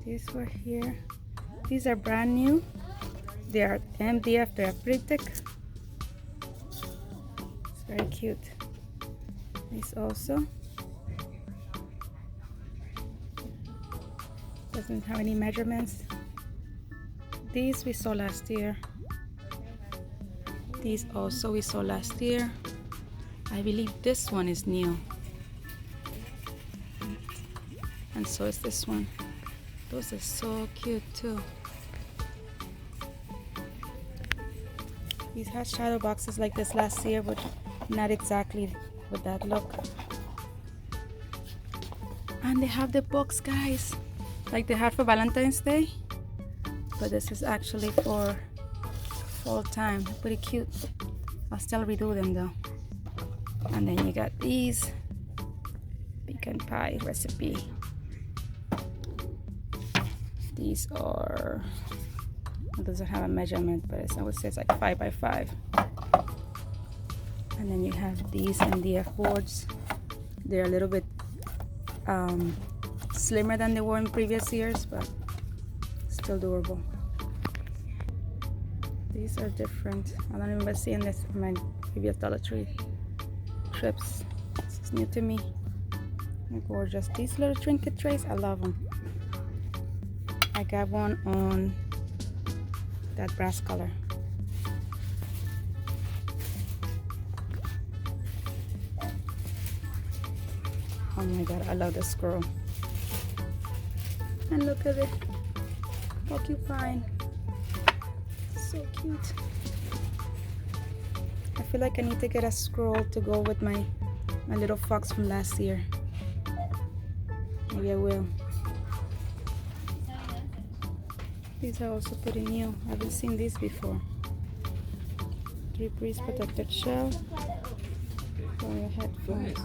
These were here. These are brand new. They are MDF. They are pretty thick. It's very cute. These also. Doesn't have any measurements. These we saw last year. These also we saw last year. I believe this one is new. And so is this one. Those are so cute too. These had shadow boxes like this last year, but not exactly with that look. And they have the books, guys, like they had for Valentine's Day, but this is actually for fall time. Pretty cute. I'll still redo them though. And then you got these pecan pie recipe. These are, it doesn't have a measurement, but I would say it's like 5 by 5. And then you have these MDF boards. They're a little bit slimmer than they were in previous years, but still doable. These are different. I don't remember seeing this in my previous Dollartree trips. This is new to me. They're gorgeous. These little trinket trays, I love them. I got one on that brass color. Oh my god, I love the squirrel. And look at it, porcupine. So cute. I feel like I need to get a squirrel to go with my little fox from last year. Maybe I will. These are also pretty new. I haven't seen these before. 3-piece protected shell for your headphones.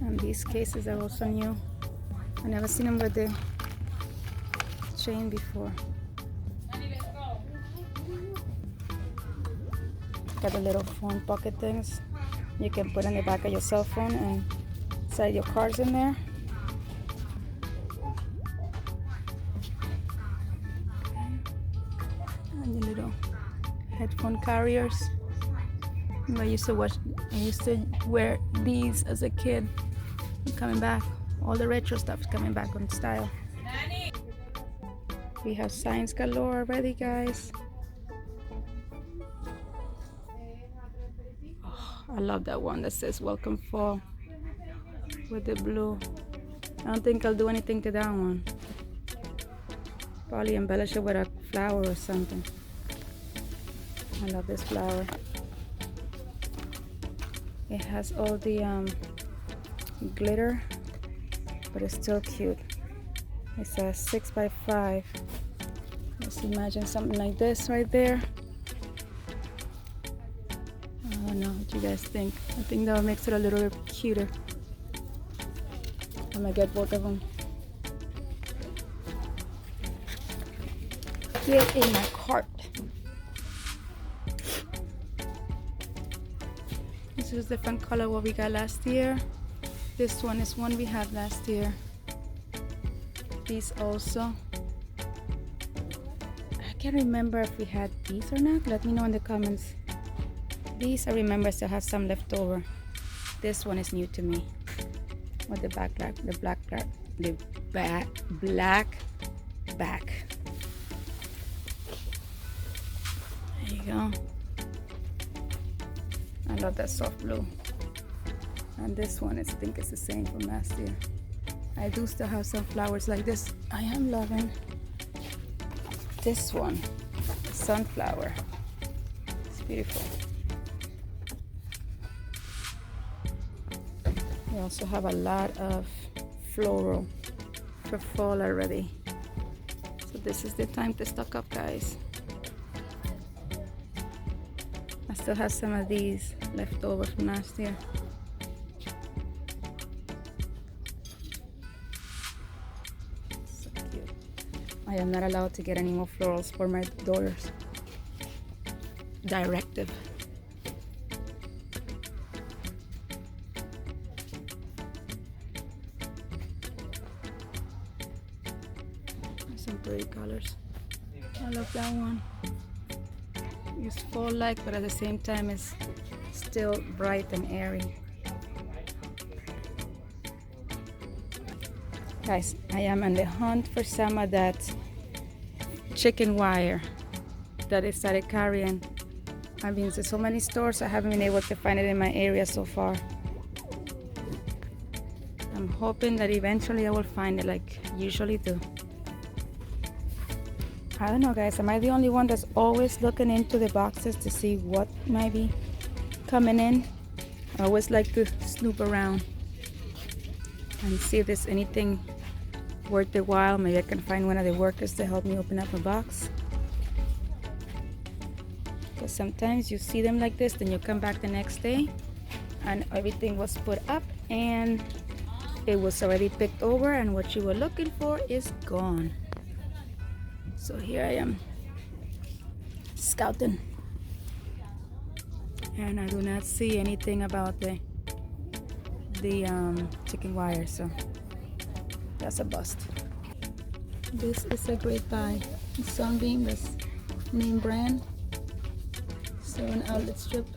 And these cases are also new. I never seen them with the chain before. Got the little phone pocket things. You can put in the back of your cell phone and slide your cards in there. And the little headphone carriers. I used to wear these as a kid. Coming back. All the retro stuff is coming back on style. We have signs galore already, guys. Oh, I love that one that says welcome fall with the blue. I don't think I'll do anything to that one. Probably embellish it with a flower or something. I love this flower. It has all the glitter, but it's still cute. It's a 6 by 5. Let's imagine something like this right there. I don't know what you guys think. I think that makes it a little bit cuter. I'm gonna get both of them. Get in my cart. This is a different color what we got last year. This one is one we had last year. These also. I can't remember if we had these or not. Let me know in the comments. These I remember I still have some left over. This one is new to me. With the black back. There you go. I love that soft blue. And this one, I think it's the same from last year. I do still have some flowers like this. I am loving this one, sunflower. It's beautiful. We also have a lot of floral for fall already. So this is the time to stock up, guys. I still have some of these left over from last year. I am not allowed to get any more florals for my daughter's directive. Some pretty colors. I love that one. It's fall-like, but at the same time it's still bright and airy. Guys, I am on the hunt for some of that chicken wire that I started carrying. I've been to so many stores, I haven't been able to find it in my area so far. I'm hoping that eventually I will find it, like usually do. I don't know, guys, am I the only one that's always looking into the boxes to see what might be coming in? I always like to snoop around and see if there's anything worth the while. Maybe I can find one of the workers to help me open up a box. Because sometimes you see them like this, then you come back the next day and everything was put up and it was already picked over and what you were looking for is gone. So here I am scouting and I do not see anything about the chicken wire, so that's a bust. This is a great buy. Sunbeam, that's name brand. 7 outlet strip.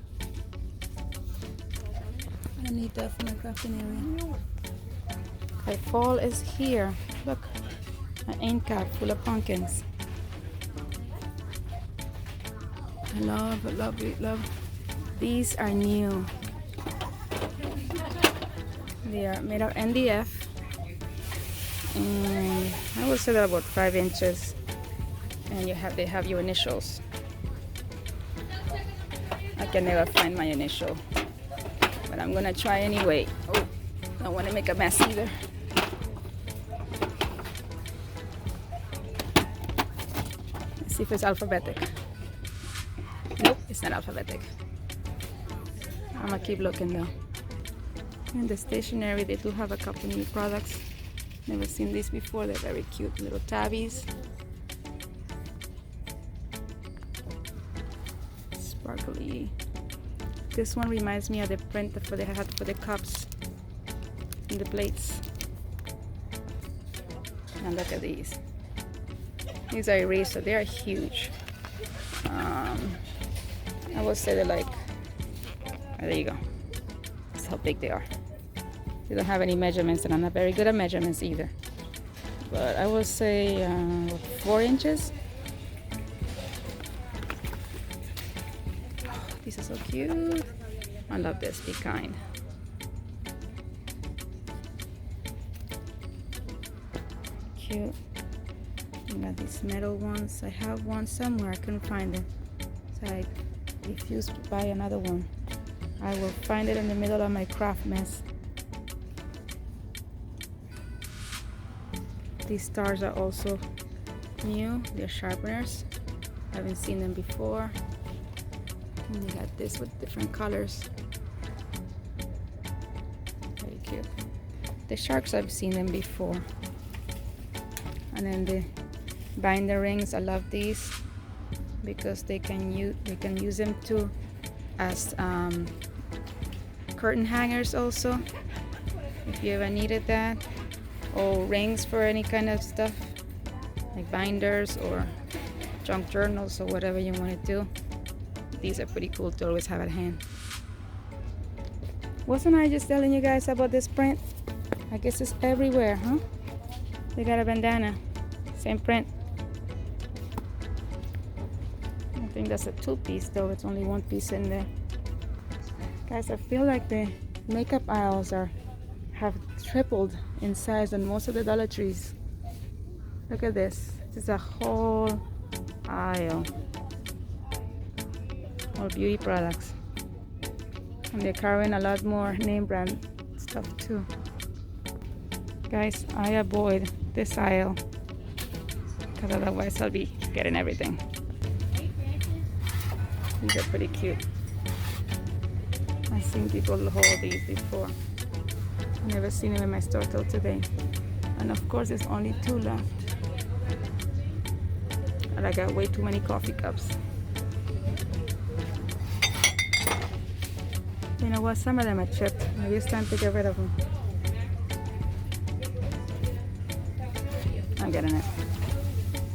I need that for my crafting area. Okay, fall is here. Look, an end cap full of pumpkins. I love. These are new. They are made of NDF, and I would say they're about 5 inches. And they have your initials. I can never find my initial, but I'm gonna try anyway. Oh, I don't want to make a mess either. Let's see if it's alphabetic. Nope, it's not alphabetic. I'm gonna keep looking though. In the stationery, they do have a couple new products. Never seen these before. They're very cute little tabbies. Sparkly. This one reminds me of the print that they had for the cups and the plates. And look at these. These are eraser. They are huge. I would say they're like, there you go. That's how big they are. They don't have any measurements, and I'm not very good at measurements either. But I would say 4 inches. Oh, these are so cute. I love this. Be kind. Cute. You got these metal ones. I have one somewhere. I couldn't find it, so I refused to buy another one. I will find it in the middle of my craft mess. These stars are also new. They're sharpeners. I haven't seen them before. And you got this with different colors. Very cute. The sharks, I've seen them before. And then the binder rings, I love these because they can use them too as curtain hangers also, if you ever needed that, or rings for any kind of stuff like binders or junk journals or whatever you want to do. These are pretty cool to always have at hand. Wasn't I just telling you guys about this print? I guess it's everywhere, huh? They got a bandana, same print. I think that's a 2-piece though. It's only 1 piece in there. Guys, I feel like the makeup aisles have tripled in size on most of the Dollar Trees. Look at this. This is a whole aisle. All beauty products. And they're carrying a lot more name brand stuff too. Guys, I avoid this aisle because otherwise I'll be getting everything. These are pretty cute. I've seen people hold these before. I've never seen them in my store till today. And of course there's only 2 left. but I got way too many coffee cups. You know what? Some of them are chipped. Maybe it's time to get rid of them. I'm getting it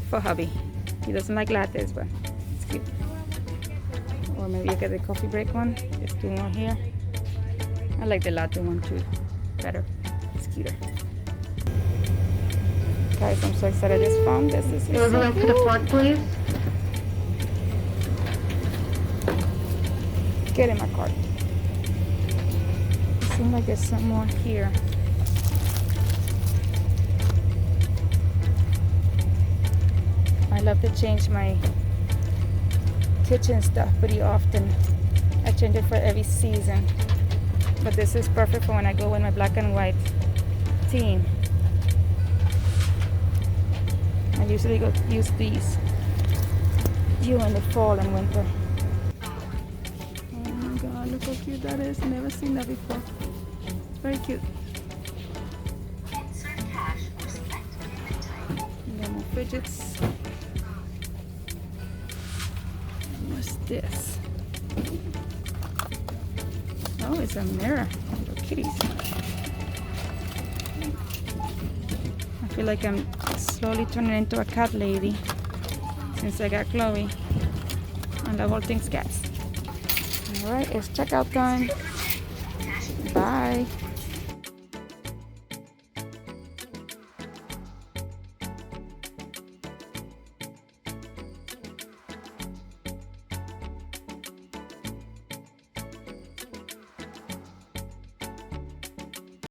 for hubby. He doesn't like lattes, but it's cute. Or maybe you get the coffee break one. There's 2 more here. I like the latte one too better. It's cuter. Guys, I'm so excited. This foam. This is so Link to the front, please. Get in my cart. Seems like there's some more here. I love to change my kitchen stuff pretty often. I change it for every season. But this is perfect for when I go in my black and white theme. I usually use these during the fall and winter. Oh my god, look how cute that is. Never seen that before. It's very cute. No more fidgets. What's this? Oh, it's a mirror for kitties. I feel like I'm slowly turning into a cat lady since I got Chloe. I love all things cats. Alright, it's checkout time. Bye.